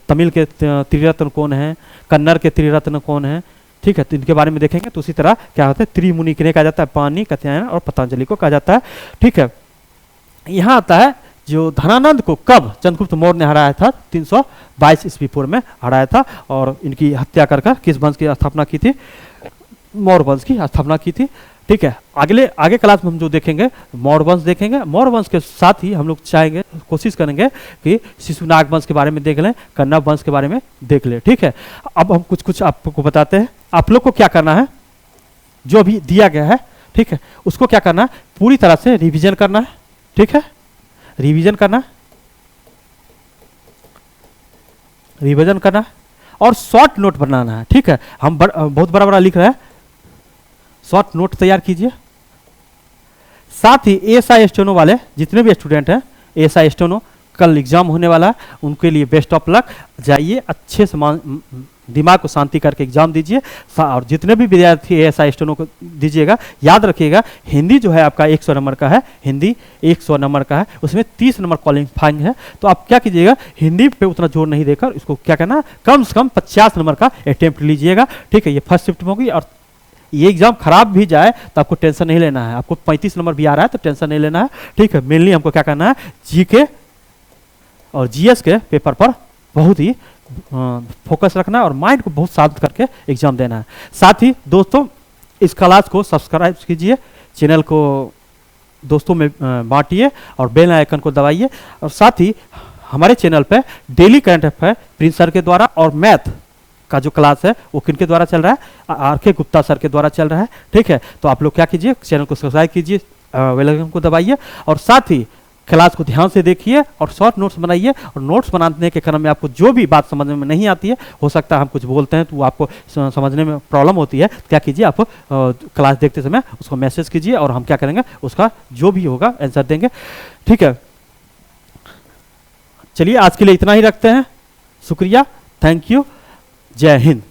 तमिल के त्रिरत्न कौन है, कन्नड़ के त्रिरत्न कौन है। ठीक है, तो इनके बारे में देखेंगे तो उसी तरह क्या होता है, त्रिमुनि किन्हें कहा जाता है, पाणिनि, कात्यायन और पतंजलि को कहा जाता है। ठीक है, यहाँ आता है जो धनानंद को कब चंद्रगुप्त मौर्य ने हराया था, 322 ईस्वी पूर्व में हराया था और इनकी हत्या कर किस वंश की स्थापना की थी, मौर्य वंश की स्थापना की थी। ठीक है, आगे क्लास में हम जो देखेंगे मौर्य वंश देखेंगे। मौर्य वंश के साथ ही हम लोग चाहेंगे, कोशिश करेंगे कि शिशुनाग वंश के बारे में देख लें, कन्नव वंश के बारे में देख लें। ठीक है, अब हम कुछ आपको बताते हैं। आप लोग को क्या करना है, जो भी दिया गया है, ठीक है, उसको क्या करना है, पूरी तरह से रिविजन करना है। ठीक है, रिवीजन करना है और शॉर्ट नोट बनाना है। ठीक है, हम बहुत बड़ा लिख रहे हैं, शॉर्ट नोट तैयार कीजिए। साथ ही एएसआई स्टेनो वाले जितने भी स्टूडेंट हैं, एएसआई स्टेनो कल एग्जाम होने वाला है, उनके लिए बेस्ट ऑफ लक। जाइए अच्छे से दिमाग को शांति करके एग्जाम दीजिए और जितने भी विद्यार्थी एएसआई स्टेनो को दीजिएगा, याद रखिएगा हिंदी जो है आपका 100 नंबर का है, हिंदी 100 नंबर का है, उसमें 30 नंबर क्वालिफाइंग है। तो आप क्या कीजिएगा, हिंदी पे उतना जोर नहीं देकर इसको क्या करना, कम से कम 50 नंबर का अटेम्प्ट लीजिएगा। ठीक है, ये फर्स्ट शिफ्ट में होगी और ये एग्जाम खराब भी जाए तो आपको टेंशन नहीं लेना है। आपको 35 नंबर भी आ रहा है तो टेंशन नहीं लेना है। ठीक है, मेनली हमको क्या करना है, जीके और जीएस के पेपर पर बहुत ही फोकस रखना है और माइंड को बहुत शांत करके एग्जाम देना है। साथ ही दोस्तों इस क्लास को सब्सक्राइब कीजिए, चैनल को दोस्तों में बांटिए और बेल आइकन को दबाइए। और साथ ही हमारे चैनल पे daily current affair Prince sir के द्वारा और मैथ का जो क्लास है वो किनके द्वारा चल रहा है, आर.के. गुप्ता सर के द्वारा चल रहा है। ठीक है, तो आप लोग क्या कीजिए, चैनल को सब्सक्राइब कीजिए, बेल आइकन को दबाइए और साथ ही क्लास को ध्यान से देखिए और शॉर्ट नोट्स बनाइए। और नोट्स बनाने के क्रम में आपको जो भी बात समझ में नहीं आती है, हो सकता है हम कुछ बोलते हैं तो आपको समझने में प्रॉब्लम होती है, क्या कीजिए, आप क्लास देखते समय उसको मैसेज कीजिए और हम क्या करेंगे, उसका जो भी होगा आंसर देंगे। ठीक है, चलिए आज के लिए इतना ही रखते हैं। शुक्रिया, थैंक यू, जय हिंद।